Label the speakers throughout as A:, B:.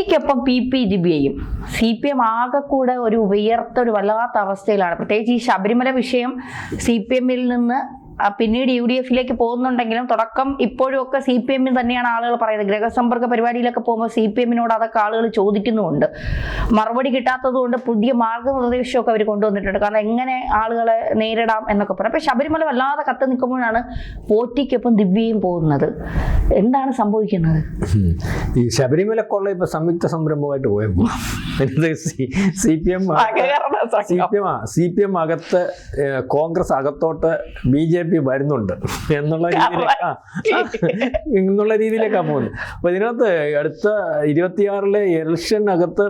A: പോറ്റിക്കൊപ്പം PP ദിവ്യയും CPM ആകെ കൂടെ ഒരു വിയർത്തൊരു വല്ലാത്ത അവസ്ഥയിലാണ്. പ്രത്യേകിച്ച് ഈ ശബരിമല വിഷയം CPM-ൽ നിന്ന് പിന്നീട് UDF-ലേക്ക് പോകുന്നുണ്ടെങ്കിലും തുടക്കം ഇപ്പോഴും ഒക്കെ CPM തന്നെയാണ് ആളുകൾ പറയുന്നത്. ഗൃഹസമ്പർക്ക പരിപാടിയിലൊക്കെ പോകുമ്പോൾ CPM-നോട് അതൊക്കെ ആളുകൾ ചോദിക്കുന്നുമുണ്ട്. മറുപടി കിട്ടാത്തത് കൊണ്ട് പുതിയ മാർഗനിർദ്ദേശമൊക്കെ അവർ കൊണ്ടുവന്നിട്ടുണ്ട്. കാരണം എങ്ങനെ ആളുകളെ നേരിടാം എന്നൊക്കെ പറയും. അപ്പൊ ശബരിമല വല്ലാതെ കത്ത് നിൽക്കുമ്പോഴാണ് പോറ്റിക്കൊപ്പം ദിവ്യയും പോകുന്നത്. എന്താണ് സംഭവിക്കുന്നത്?
B: ഈ ശബരിമല കൊള്ള ഇപ്പൊ സംയുക്ത സംരംഭമായിട്ട് പോയപ്പോ CPM അകത്ത് കോൺഗ്രസ് അകത്തോട്ട് BJP വരുന്നുണ്ട് എന്നുള്ള രീതിയിലേക്കാണ് പോകുന്നത്. അപ്പൊ ഇതിനകത്ത് അടുത്ത 26-ലെ ഇലക്ഷനകത്ത്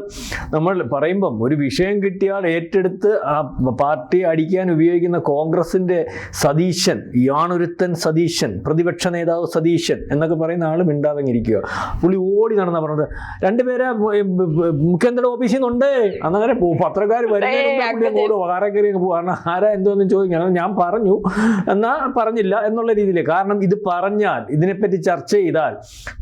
B: നമ്മൾ പറയുമ്പം ഒരു വിഷയം കിട്ടിയാൽ ഏറ്റെടുത്ത് ആ പാർട്ടി അടിക്കാൻ ഉപയോഗിക്കുന്ന കോൺഗ്രസിന്റെ സതീശൻ, യാണൊരുത്തൻ സതീശൻ, പ്രതിപക്ഷ നേതാവ് സതീശൻ എന്നൊക്കെ പറയുന്ന ആള് മിണ്ടാതെങ്ങിരിക്കുക. പുള്ളി ഓടി നടന്നാ പറഞ്ഞത്, രണ്ടുപേരെ മുഖ്യമന്ത്രിയുടെ ഓഫീസിൽ നിന്നുണ്ട് അന്നങ്ങനെ പത്രക്കാർ വരുന്നതിനും ആരെ പോവാണ് ആരാ എന്തോന്നും ചോദിക്കണം. ഞാൻ പറഞ്ഞു എന്നാ പറഞ്ഞില്ല എന്നുള്ള രീതിയിലേക്ക്. കാരണം ഇത് പറഞ്ഞാൽ, ഇതിനെപ്പറ്റി ചർച്ച ചെയ്താൽ,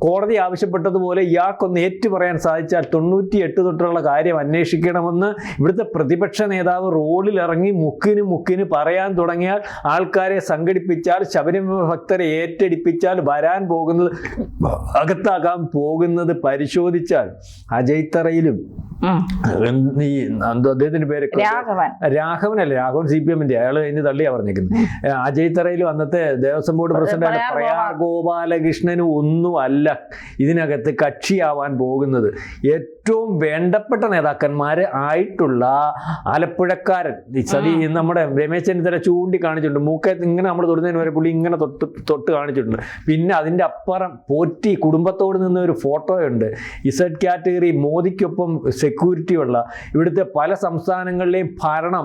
B: കോടതി ആവശ്യപ്പെട്ടതുപോലെ ഇയാൾക്കൊന്ന് ഏറ്റു പറയാൻ സാധിച്ചാൽ 98 തൊട്ടുള്ള കാര്യം അന്വേഷിക്കണമെന്ന് ഇവിടുത്തെ പ്രതിപക്ഷ നേതാവ് റോഡിൽ ഇറങ്ങി മുക്കിന് പറയാൻ തുടങ്ങിയാൽ, ആൾക്കാരെ സംഘടിപ്പിച്ചാൽ, ശബരിമല ഭക്തരെ ഏറ്റെടുപ്പിച്ചാൽ, വരാൻ പോകുന്നത് അകത്താകാൻ പോകുന്നത് പരിശോധിച്ചാൽ അജയ്തറയിലും അദ്ദേഹത്തിന്റെ പേര് രാഘവനല്ല, രാഘവൻ CPM-ന്റെ, അയാള് അതിന് തള്ളിയാ പറഞ്ഞേക്കുന്നത്. അജയ്തറയിലും അന്നത്തെ ദേവസ്വം ബോർഡ് പ്രസിഡന്റ് പ്രയാർ ഗോപാലകൃഷ്ണനും ഒന്നുമല്ല ഇതിനകത്ത് കക്ഷിയാവാൻ പോകുന്നത്. ഏറ്റവും വേണ്ടപ്പെട്ട നേതാക്കന്മാര് ആയിട്ടുള്ള ആലപ്പുഴക്കാരൻ നമ്മുടെ രമേശ് ചെന്നിത്തല ചൂണ്ടിക്കാണിച്ചിട്ടുണ്ട്. മൂക്കത്ത് ഇങ്ങനെ നമ്മൾ തൊടുന്നതിന് വരെ പുള്ളി ഇങ്ങനെ തൊട്ട് കാണിച്ചിട്ടുണ്ട്. പിന്നെ അതിൻ്റെ അപ്പുറം പോറ്റി കുടുംബത്തോട് നിന്ന് ഒരു ഫോട്ടോയുണ്ട്. Z കാറ്റഗറി മോദിക്കൊപ്പം സെക്യൂരിറ്റി ഉള്ള ഇവിടുത്തെ പല സംസ്ഥാനങ്ങളിലെയും ഭരണം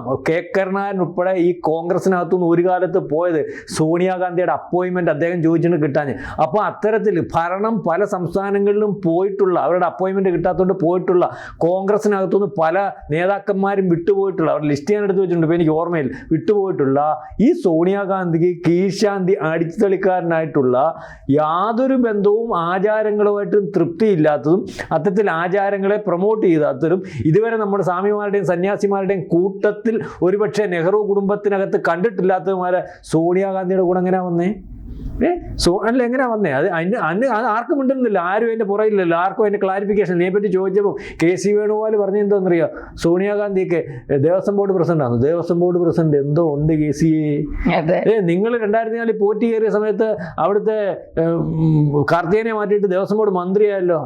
B: കരുണാകരൻ ഉൾപ്പെടെ ഈ കോൺഗ്രസിനകത്തുനിന്ന് ഒരു കാലത്ത് പോയത് സോണിയാഗാന്ധിയുടെ അപ്പോയിൻമെന്റ് അദ്ദേഹം ചോദിച്ചിട്ട് കിട്ടാഞ്ഞ്. അപ്പോൾ അത്തരത്തിൽ ഭരണം പല സംസ്ഥാനങ്ങളിലും പോയിട്ടുള്ള, അവരുടെ അപ്പോയിൻമെന്റ് കിട്ടാത്തതുകൊണ്ട് പോയിട്ടുള്ള, കോൺഗ്രസിനകത്തുനിന്ന് പല നേതാക്കന്മാരും വിട്ടുപോയിട്ടുള്ള, അവർ ലിസ്റ്റ് ചെയ്യാൻ എടുത്ത് വെച്ചിട്ടുണ്ട്, ഇപ്പോൾ എനിക്ക് ഓർമ്മയിൽ വിട്ടുപോയിട്ടുള്ള ഈ സോണിയാഗാന്ധിക്ക് കീഴ്ശാന്തി അടിച്ചുതളിക്കാരനായിട്ടുള്ള യാതൊരു ബന്ധവും ആചാരങ്ങളുമായിട്ടും തൃപ്തിയില്ലാത്തതും അത്തരത്തിൽ ആചാരങ്ങളെ പ്രൊമോട്ട് ചെയ്താത്തതും ഇതുവരെ നമ്മുടെ സ്വാമിമാരുടെയും സന്യാസിമാരുടെയും കൂട്ടത്തിൽ ഒരുപക്ഷെ നെഹ്റു കുടുംബത്തിനകത്ത് കണ്ടിട്ടില്ലാത്തതുമാരെ സോണിയാഗാന്ധിയുടെ കൂടെ എങ്ങനെയാ വന്നേ? അല്ല എങ്ങനെയാ വന്നേ? അത് ആർക്കും മിണ്ടുന്നില്ല, ആരും അതിന്റെ പുറയില്ലല്ലോ, ആർക്കും അതിന്റെ ക്ലാരിഫിക്കേഷൻ. ഇതിനെപ്പറ്റി ചോദിച്ചപ്പോൾ KC വേണുഗോപാൽ പറഞ്ഞ എന്താണെന്നറിയാം, സോണിയാഗാന്ധിക്ക് ദേവസ്വം ബോർഡ് പ്രസിഡന്റാണ്. ദേവസ്വം ബോർഡ് പ്രസിഡന്റ് എന്തോ ഉണ്ട് KC. നിങ്ങൾ 2004 പോറ്റി കയറിയ സമയത്ത് അവിടുത്തെ കാർത്തികനെ മാറ്റിയിട്ട് ദേവസ്വം ബോർഡ് മന്ത്രിയായല്ലോ.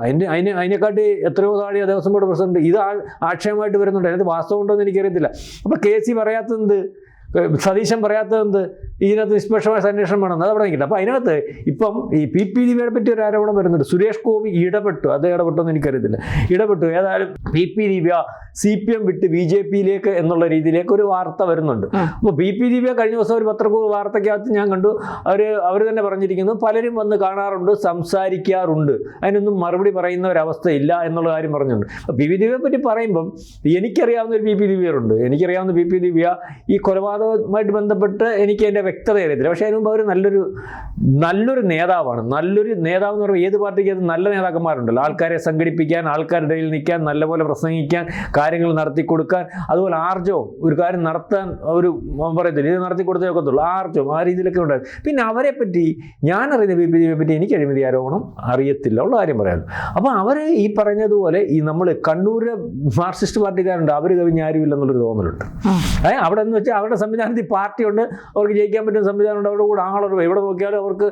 B: അതിനെക്കാട്ടി എത്രയോ താഴെയോ ദേവസ്വം ബോർഡ് പ്രസിഡന്റ്. ഇത് ആക്ഷേപമായിട്ട് വരുന്നുണ്ട്. അതിനകത്ത് വാസ്തവം ഉണ്ടോ എന്ന് എനിക്കറിയത്തില്ല. അപ്പൊ KC പറയാത്തത്, സതീശൻ പറയാത്തത് ഇതിനകത്ത് നിഷ്പക്ഷമായ അന്വേഷണം വേണം, അത് അവിടെ നിൽക്കട്ടെ. അപ്പോൾ അതിനകത്ത് ഇപ്പം ഈ PP ദിവ്യയെ പറ്റി ഒരു ആരോപണം വരുന്നുണ്ട്. സുരേഷ് ഗോപി ഇടപെട്ടു, അത് ഇടപെട്ടോന്ന് എനിക്കറിയത്തില്ല, ഇടപെട്ടു. ഏതായാലും PP ദിവ്യ CPM വിട്ട് BJP-യിലേക്ക് എന്നുള്ള രീതിയിലേക്ക് ഒരു വാർത്ത വരുന്നുണ്ട്. അപ്പോൾ PP ദിവ്യ കഴിഞ്ഞ ദിവസം ഒരു വാർത്തയ്ക്കകത്ത് ഞാൻ കണ്ടു, അവർ തന്നെ പറഞ്ഞിരിക്കുന്നു, പലരും വന്ന് കാണാറുണ്ട്, സംസാരിക്കാറുണ്ട്, അതിനൊന്നും മറുപടി പറയുന്ന ഒരവസ്ഥയില്ല എന്നുള്ള കാര്യം പറഞ്ഞിട്ടുണ്ട്. അപ്പോൾ PP ദിവ്യയെ പറ്റി പറയുമ്പം എനിക്കറിയാവുന്ന ഒരു PP ദിവ്യരുണ്ട്. എനിക്കറിയാവുന്ന PP ദിവ്യ ഈ കൊലപാതകവുമായിട്ട് ബന്ധപ്പെട്ട് എനിക്ക് എൻ്റെ വ്യക്തത അറിയത്തില്ല. പക്ഷേ അതിന് മുമ്പ് അവർ നല്ലൊരു നേതാവാണ്. നല്ലൊരു നേതാവ് എന്ന് പറയുമ്പോൾ ഏത് പാർട്ടിക്ക് അത് നല്ല നേതാക്കന്മാരുണ്ടല്ലോ, ആൾക്കാരെ സംഘടിപ്പിക്കാൻ, ആൾക്കാരുടെ ഇടയിൽ നിൽക്കാൻ, നല്ലപോലെ പ്രസംഗിക്കാൻ, കാര്യങ്ങൾ നടത്തി കൊടുക്കാൻ, അതുപോലെ ആർജവും ഒരു കാര്യം നടത്താൻ ഒരു പറയത്തില്ല, ഇത് നടത്തി കൊടുത്തേ ഒക്കത്തുള്ളൂ, ആർജവും ആ രീതിയിലൊക്കെ ഉണ്ടായിരുന്നു. പിന്നെ അവരെ പറ്റി ഞാൻ അറിയുന്ന PP ദിവ്യയെ പറ്റി എനിക്ക് അഴിമതി ആരോപണം അറിയത്തില്ല, ഉള്ള കാര്യം പറയാമല്ലോ. അപ്പോൾ അവർ ഈ പറഞ്ഞതുപോലെ ഈ നമ്മൾ കണ്ണൂരിലെ മാർക്സിസ്റ്റ് പാർട്ടിക്കാരുണ്ട്, അവർ കവിഞ്ഞ ആരുമില്ലെന്നുള്ളൊരു തോന്നലുണ്ട്. അവിടെ എന്ന് വെച്ചാൽ അവരുടെ സംവിധാനത്തിൽ പാർട്ടിയുണ്ട്, അവർക്ക് ജയിക്കാൻ പറ്റുന്ന സംവിധാനമുണ്ട്, അവരുടെ കൂടെ ആളുകൾ എവിടെ നോക്കിയാലും അവർക്ക്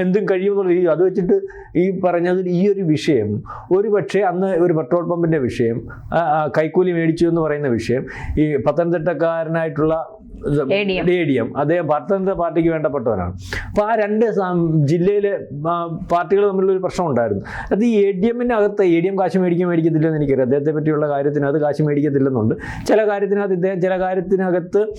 B: എന്തും കഴിയുമെന്നുള്ള രീതി. അത് വെച്ചിട്ട് ഈ പറഞ്ഞതിൽ ഈ ഒരു വിഷയം, ഒരു പക്ഷേ അന്ന് ഒരു പെട്രോൾ പമ്പിൻ്റെ വിഷയം, കൈക്കൂലി മേടിച്ചു എന്ന് പറയുന്ന വിഷയം, ഈ പത്തനംതിട്ടക്കാരനായിട്ടുള്ള ADM അദ്ദേഹം പത്തനംതിട്ട പാർട്ടിക്ക് വേണ്ടപ്പെട്ടവരാണ്. അപ്പോൾ ആ രണ്ട് ജില്ലയിലെ പാർട്ടികൾ തമ്മിലൊരു പ്രശ്നം ഉണ്ടായിരുന്നു. അത് ഈ ADM-നകത്ത് ADM കാശ് മേടിക്കത്തില്ലെന്ന് എനിക്കറിയാം. അദ്ദേഹത്തെ പറ്റിയുള്ള കാര്യത്തിനകത്ത് കാശ് മേടിക്കത്തില്ലെന്നുണ്ട്. ചില കാര്യത്തിനകത്ത്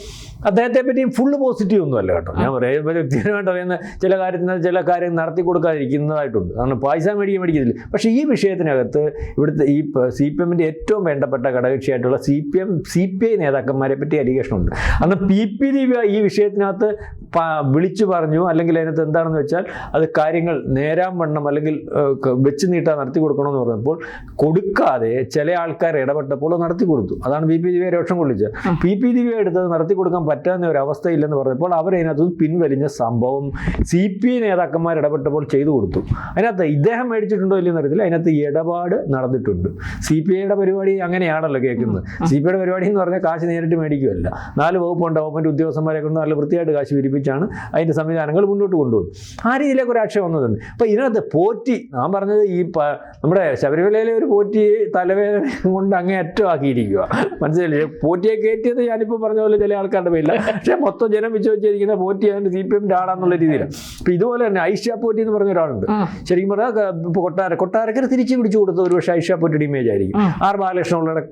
B: അദ്ദേഹത്തെ പറ്റി ഫുള്ള് പോസിറ്റീവ് ഒന്നും അല്ല കേട്ടോ. ഞാൻ പറയാം, വ്യക്തിപരമായിട്ട് അറിയുന്ന ചില കാര്യം നടത്തി കൊടുക്കാതിരിക്കുന്നതായിട്ടുണ്ട്. കാരണം പൈസ മേടിക്കത്തില്ല. പക്ഷേ ഈ വിഷയത്തിനകത്ത് ഇവിടുത്തെ ഈ CPM-ന്റെ ഏറ്റവും വേണ്ടപ്പെട്ട ഘടകകക്ഷിയായിട്ടുള്ള CPI നേതാക്കന്മാരെ പറ്റി അലിഗേഷനുണ്ട്. അന്ന് PP ദിവ്യ ഈ വിഷയത്തിനകത്ത് വിളിച്ചു പറഞ്ഞു, അല്ലെങ്കിൽ അതിനകത്ത് എന്താണെന്ന് വെച്ചാൽ അത് കാര്യങ്ങൾ നേരാൻ വണ്ണം അല്ലെങ്കിൽ വെച്ച് നീട്ടാൻ നടത്തി കൊടുക്കണമെന്ന് പറഞ്ഞപ്പോൾ കൊടുക്കാതെ ചില ആൾക്കാർ ഇടപെട്ടപ്പോൾ നടത്തി കൊടുത്തു. അതാണ് പി പി ദിവ്യയെ രോഷം കൊള്ളിച്ചത്. പി പി ദിവ്യ എടുത്തത് നടത്തി കൊടുക്കാൻ പറ്റാവുന്ന ഒരു അവസ്ഥയില്ലെന്ന് പറഞ്ഞപ്പോൾ അവരതിനകത്ത് പിൻവലിഞ്ഞ സംഭവം സി പി ഐ നേതാക്കന്മാർ ഇടപെട്ടപ്പോൾ ചെയ്തു കൊടുത്തു. അതിനകത്ത് ഇദ്ദേഹം മേടിച്ചിട്ടുണ്ടോ ഇല്ലെന്ന് അറിയത്തില്ല, അതിനകത്ത് ഇടപാട് നടന്നിട്ടുണ്ട്. സി പി ഐയുടെ പരിപാടി അങ്ങനെയാണല്ലോ കേൾക്കുന്നത്. സി പി ഐയുടെ പരിപാടി എന്ന് പറഞ്ഞാൽ കാശ് നേരിട്ട് മേടിക്കുകയല്ല, 4 വകുപ്പുണ്ട്, ഗവൺമെൻറ് ഉദ്യോഗസ്ഥന്മാരെ കൊണ്ട് നല്ല വൃത്തിയായിട്ട് കാശ് പിരിപ്പിച്ചാണ് അതിൻ്റെ സംവിധാനങ്ങൾ മുന്നോട്ട് കൊണ്ടുപോകും. ആ രീതിയിലേക്ക് ഒരു ആക്ഷേപം വന്നതുണ്ട്. അപ്പോൾ ഇതിനകത്ത് പോറ്റി, ഞാൻ പറഞ്ഞത് ഈ നമ്മുടെ ശബരിമലയിലെ ഒരു പോറ്റി തലവേദന കൊണ്ട് അങ്ങേ അറ്റമാക്കിയിരിക്കുക, മനസ്സിലായില്ലേ? പോറ്റിയെ കയറ്റിയത് ഞാനിപ്പോൾ പറഞ്ഞ പോലെ ചില ആൾക്കാരുടെ പേരില്ല, പക്ഷേ മൊത്തം ജനം വിശ്വസിച്ചിരിക്കുന്ന പോറ്റി അതിൻ്റെ സി പി എമ്മിൻ്റെ ആളാന്നുള്ള രീതിയിലാണ്. അപ്പോൾ ഇതുപോലെ തന്നെ ഐഷ പോറ്റി എന്ന് പറഞ്ഞ ഒരാളുണ്ട്. ശരിക്കും പറഞ്ഞാൽ ഇപ്പോൾ കൊട്ടാരക്കര തിരിച്ചു പിടിച്ചു കൊടുത്ത ഒരു പക്ഷേ ഐഷ പോറ്റിയുടെ ഇമേജ് ആയിരിക്കും ആർ ബാലകൃഷ്ണപിള്ളയുടെ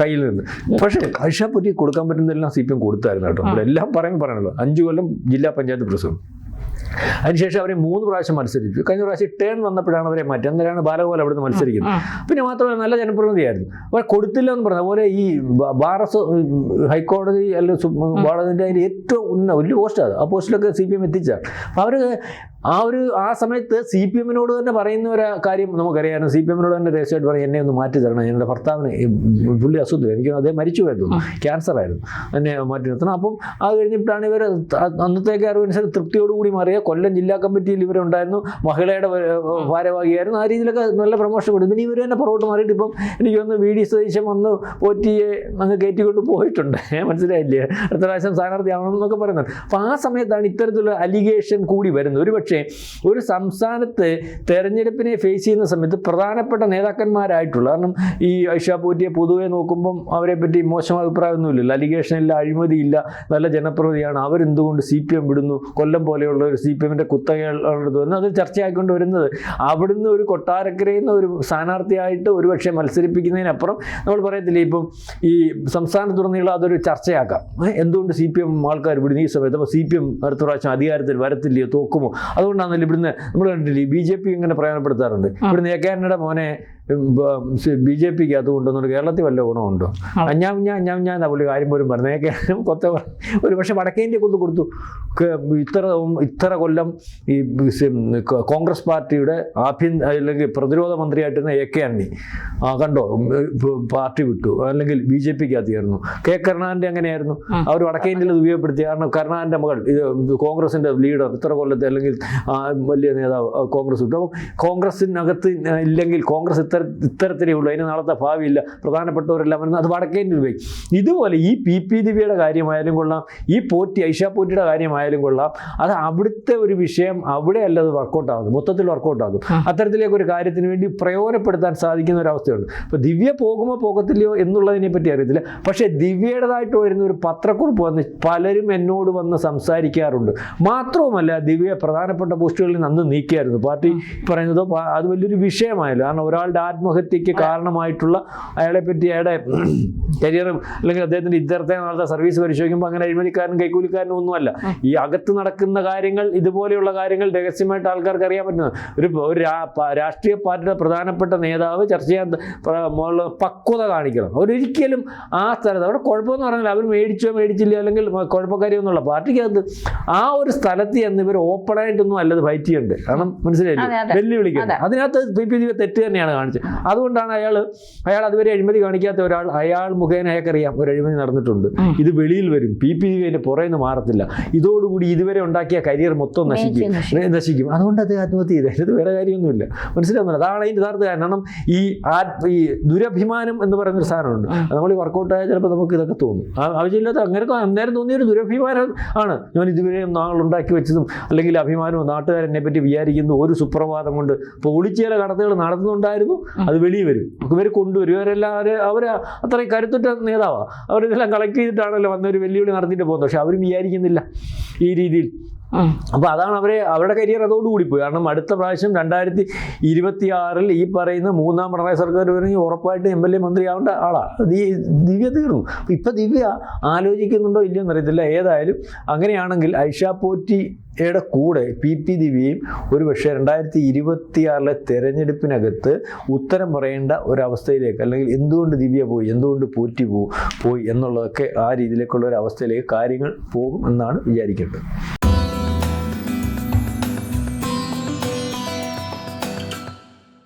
B: കയ്യിൽ നിന്ന്. പക്ഷേ ഐഷ പോറ്റി കൊടുക്കാൻ പറ്റുന്നതെല്ലാം സി പി എം കൊടുത്തായിരുന്നു കേട്ടോ. നമ്മളെല്ലാം പറയണല്ലോ. 5 കൊല്ലം ജില്ലാ പഞ്ചായത്ത് പ്രസിഡന്റ്. അതിനുശേഷം അവരെ 3 പ്രാവശ്യം മത്സരിച്ചു. കഴിഞ്ഞ പ്രാവശ്യം ടേൺ വന്നപ്പോഴാണ് അവരെ മാറ്റി. അന്നേരമാണ് ബാലഗോപാൽ അവിടുന്ന് മത്സരിക്കുന്നത്. പിന്നെ മാത്രമല്ല നല്ല ജനപ്രതിനിധിയായിരുന്നു. അവർ കൊടുത്തില്ല എന്ന് പറഞ്ഞ പോലെ ഈ ബാറസ് ഹൈക്കോടതി അല്ലെങ്കിൽ കോടതിൻ്റെ അതിൻ്റെ ഏറ്റവും വലിയ പോസ്റ്റാണ്. ആ പോസ്റ്റിലൊക്കെ സി പി എം എത്തിച്ചാണ്. അപ്പോൾ ആ സമയത്ത് സി പി എമ്മിനോട് തന്നെ പറയുന്ന ഒരു കാര്യം നമുക്കറിയാമായിരുന്നു. സി പി എമ്മിനോട് തന്നെ രഹസ്യമായിട്ട് പറയും, എന്നെ ഒന്ന് മാറ്റി തരണം, എൻ്റെ ഭർത്താവിന് പുള്ളി അസുഖത്തില്ല, എനിക്ക് അദ്ദേഹം മരിച്ചു പോയിരുന്നു, ക്യാൻസറായിരുന്നു, എന്നെ മാറ്റി നിർത്തണം. അപ്പം അത് കഴിഞ്ഞിട്ടാണ് ഇവർ അന്നത്തേക്ക് അറിവനുസരിച്ച് തൃപ്തിയോടുകൂടി മാറിയ കൊല്ലം ജില്ലാ കമ്മിറ്റിയിൽ ഇവരുണ്ടായിരുന്നു, മഹിളയുടെ ഭാരവാഹിയായിരുന്നു. ആ രീതിയിലൊക്കെ നല്ല പ്രമോഷൻ കൊടുത്തു. പിന്നെ ഇവർ തന്നെ പുറകോട്ട് മാറിയിട്ട് ഇപ്പം എനിക്കൊന്ന് വി ഡി സതീശൻ വന്ന് പോറ്റിയെ അങ്ങ് കയറ്റിക്കൊണ്ട് പോയിട്ടുണ്ട്. മനസ്സിലായില്ലേ? അടുത്ത പ്രാവശ്യം സ്ഥാനാർത്ഥിയാവണമെന്നൊക്കെ പറയുന്നത്. അപ്പോൾ ആ സമയത്താണ് ഇത്തരത്തിലുള്ള അലിഗേഷൻ കൂടി വരുന്നത്. പക്ഷേ ഒരു സംസ്ഥാനത്ത് തെരഞ്ഞെടുപ്പിനെ ഫേസ് ചെയ്യുന്ന സമയത്ത് പ്രധാനപ്പെട്ട നേതാക്കന്മാരായിട്ടുള്ള, കാരണം ഈ ഐഷ പോറ്റിയെ പൊതുവെ നോക്കുമ്പം അവരെ പറ്റി മോശം അഭിപ്രായമൊന്നുമില്ല, അലിഗേഷനില്ല, അഴിമതിയില്ല, നല്ല ജനപ്രതിനിധിയാണ്, അവരെന്തുകൊണ്ട് സി പി എം വിടുന്നു, കൊല്ലം പോലെയുള്ള ഒരു സി പി എമ്മിൻ്റെ കുത്തകയുള്ളത് വന്ന് അത് ചർച്ചയായിക്കൊണ്ട് വരുന്നത്. അവിടുന്ന് ഒരു കൊട്ടാരക്കരയിൽ നിന്ന് ഒരു സ്ഥാനാർത്ഥിയായിട്ട് ഒരുപക്ഷെ മത്സരിപ്പിക്കുന്നതിനപ്പുറം നമ്മൾ പറയത്തില്ലേ, ഇപ്പം ഈ സംസ്ഥാനത്തുടനീളം അതൊരു ചർച്ചയാക്കാം. എന്തുകൊണ്ട് സി പി എം ആൾക്കാർ വിടുന്നു ഈ സമയത്ത്? അപ്പോൾ സി പി എം അടുത്ത പ്രാവശ്യം അധികാരത്തിൽ വരത്തില്ലയോ, തോക്കുമോ? അതുകൊണ്ടാണല്ലോ ഇവിടുന്ന് നമ്മൾ കണ്ടില്ലേ, ബി ജെ പി ഇങ്ങനെ പ്രയോജനപ്പെടുത്താറുണ്ട്. ഇവിടുന്ന് ഏക്കാരനയുടെ മോനെ ബി ജെ പിക്ക് അത് കൊണ്ടുവന്നുകൊണ്ട് കേരളത്തിൽ വല്ല ഗുണമുണ്ടോ? ഞാൻ പുള്ളി കാര്യം പോലും പറഞ്ഞു. ഏക്കാനും കൊത്ത ഒരു പക്ഷേ വടക്കേ ഇന്ത്യ കൊണ്ട് കൊടുത്തു. ഇത്ര കൊല്ലം ഈ കോൺഗ്രസ് പാർട്ടിയുടെ അല്ലെങ്കിൽ പ്രതിരോധ മന്ത്രിയായിട്ടിരുന്ന AK ആന്റണി കണ്ടോ പാർട്ടി വിട്ടു, അല്ലെങ്കിൽ ബി ജെ പിക്ക് തീർന്നു. കെ കരുണാകരൻ്റെ അങ്ങനെയായിരുന്നു. അവർ വടക്കേ ഇന്ത്യയിൽ ഉപയോഗപ്പെടുത്തി. കാരണം കരുണാകരൻ്റെ മകൾ കോൺഗ്രസിൻ്റെ ലീഡർ ഇത്ര കൊല്ലത്തെ അല്ലെങ്കിൽ വലിയ നേതാവ് കോൺഗ്രസ് വിട്ടു. അപ്പം കോൺഗ്രസിനകത്ത് ഇല്ലെങ്കിൽ കോൺഗ്രസ് ഇത്തരത്തിലേ ഉള്ളൂ, അതിന് നാളത്തെ ഭാവിയില്ല, പ്രധാനപ്പെട്ടവരെല്ലാം വരുന്നത് അത് വടക്കേ ഇന്ത്യയിൽ പോയി. ഇതുപോലെ ഈ പി ദിവ്യയുടെ കാര്യമായാലും കൊള്ളാം, ഈ ഐഷ പോറ്റിയുടെ കാര്യമായാലും കൊള്ളാം, അത് അവിടുത്തെ ഒരു വിഷയം അവിടെ അല്ല അത് വർക്കൗട്ട് ആകുന്നു, മൊത്തത്തിൽ വർക്കൗട്ട് ആകും. അത്തരത്തിലേക്ക് ഒരു കാര്യത്തിന് വേണ്ടി പ്രയോജനപ്പെടുത്താൻ സാധിക്കുന്ന ഒരു അവസ്ഥയുണ്ട്. ഇപ്പോൾ ദിവ്യ പോകുമോ പോകത്തില്ലയോ എന്നുള്ളതിനെ പറ്റി അറിയത്തില്ല. പക്ഷേ ദിവ്യയുടേതായിട്ട് വരുന്ന ഒരു പത്രക്കുറിപ്പ് വന്ന് പലരും എന്നോട് വന്ന് സംസാരിക്കാറുണ്ട്. മാത്രവുമല്ല ദിവ്യ പ്രധാനപ്പെട്ട പോസ്റ്റുകളിൽ നിന്ന് അന്ന് നീക്കിയായിരുന്നു. പാർട്ടി പറയുന്നതോ അത് വലിയൊരു വിഷയമായല്ലോ. കാരണം ഒരാളുടെ ആത്മഹത്യക്ക് കാരണമായിട്ടുള്ള അയാളെ പറ്റി, അയാളുടെ കരിയറും അല്ലെങ്കിൽ അദ്ദേഹത്തിൻ്റെ ഇത്തരത്തെ നാളത്തെ സർവീസ് പരിശോധിക്കുമ്പോൾ അങ്ങനെ അഴിമതിക്കാരനും കൈക്കൂലിക്കാരനും ഒന്നുമല്ല. ഈ അകത്ത് നടക്കുന്ന കാര്യങ്ങൾ, ഇതുപോലെയുള്ള കാര്യങ്ങൾ രഹസ്യമായിട്ട് ആൾക്കാർക്ക് അറിയാൻ പറ്റുന്നത്. ഒരു രാഷ്ട്രീയ പാർട്ടിയുടെ പ്രധാനപ്പെട്ട നേതാവ് ചർച്ച ചെയ്യാൻ പക്വത കാണിക്കണം. അവരൊരിക്കലും ആ സ്ഥലത്ത് അവിടെ കുഴപ്പമെന്ന് പറഞ്ഞാൽ അവർ മേടിച്ചില്ല അല്ലെങ്കിൽ കുഴപ്പക്കാരിയൊന്നുമില്ല. പാർട്ടിക്കകത്ത് ആ ഒരു സ്ഥലത്ത് ചെന്ന് ഇവർ ഓപ്പണായിട്ടൊന്നും അല്ലത് ഫൈറ്റ് ചെയ്യണ്ട്. കാരണം മനസ്സിലായില്ലേ, വെല്ലുവിളിക്കുന്നത്. അതിനകത്ത് പി ദിവ്യ തെറ്റ് തന്നെയാണ് കാണിച്ചത്. അതുകൊണ്ടാണ് അയാൾ അതുവരെ അഴിമതി കാണിക്കാത്ത ഒരാൾ, അയാൾ മുഖേന അയാൾക്കറിയാം ഒരു അഴിമതി നടന്നിട്ടുണ്ട്. ഇത് വെളിയിൽ വരും, പി ദിവ്യൻ്റെ പുറകെ നിന്ന് മാറത്തില്ല. ഇതോടുകൂടി ഇതുവരെ ഉണ്ടാക്കിയ കരിയർ മൊത്തം നശിക്കും. അതുകൊണ്ട് അത് ആത്മഹത്യ ചെയ്തത്. ഇത് വേറെ കാര്യമൊന്നുമില്ല, മനസ്സിലാവുന്നില്ല. അതാണ് അതിൻ്റെ യഥാർത്ഥ കാരണം. ഈ ദുരഭിമാനം എന്ന് പറയുന്നൊരു സാധനമുണ്ട്. നമ്മൾ ഈ വർക്കൗട്ടായ ചിലപ്പോൾ നമുക്ക് ഇതൊക്കെ തോന്നും. ആവശ്യമില്ലാത്ത അങ്ങനെ അന്നേരം തോന്നിയൊരു ദുരഭിമാനം ആണ്. ഞാൻ ഇതുവരെ നാൾ ഉണ്ടാക്കി വെച്ചതും അല്ലെങ്കിൽ അഭിമാനവും നാട്ടുകാരെന്നെ പറ്റി വിചാരിക്കുന്നു ഒരു സുപ്രഭാതം കൊണ്ട്. ഇപ്പോൾ ഒളിച്ചേല കടത്തുകൾ നടത്തുന്നുണ്ടായിരുന്നു, അത് വെളിയിൽ വരും. ഇവർ കൊണ്ടുവരും. ഇവരെല്ലാം അവർ അത്രയും കരുത്തുറ്റ നേതാവാണ്. അവരിതെല്ലാം കളക്ട് ചെയ്തിട്ടാണല്ലോ വന്നൊരു വെല്ലുവിളി നടത്തിയിട്ട് പോകുന്നത്. പക്ഷെ അവരും വിചാരിക്കുന്നില്ല ഈ രീതിയിൽ. അപ്പോൾ അതാണ് അവരുടെ കരിയർ അതോടുകൂടി പോയി. കാരണം അടുത്ത പ്രാവശ്യം 2026 ഈ പറയുന്ന 3ാം പിണറായി സർക്കാർ വരുമെങ്കിൽ ഉറപ്പായിട്ട് MLA മന്ത്രിയാവേണ്ട ആളാണ് ദിവ്യ. തീർന്നു. അപ്പോൾ ഇപ്പം ദിവ്യ ആലോചിക്കുന്നുണ്ടോ ഇല്ലയോ എന്നറിയത്തില്ല. ഏതായാലും അങ്ങനെയാണെങ്കിൽ ഐഷ പോറ്റിയുടെ കൂടെ പി ദിവ്യയും ഒരു പക്ഷേ 2026 തെരഞ്ഞെടുപ്പിനകത്ത് ഉത്തരം പറയേണ്ട ഒരവസ്ഥയിലേക്ക്, അല്ലെങ്കിൽ എന്തുകൊണ്ട് ദിവ്യ പോയി, എന്തുകൊണ്ട് പോറ്റി പോയി എന്നുള്ളതൊക്കെ ആ രീതിയിലേക്കുള്ള ഒരു അവസ്ഥയിലേക്ക് കാര്യങ്ങൾ പോകും എന്നാണ് വിചാരിക്കേണ്ടത്.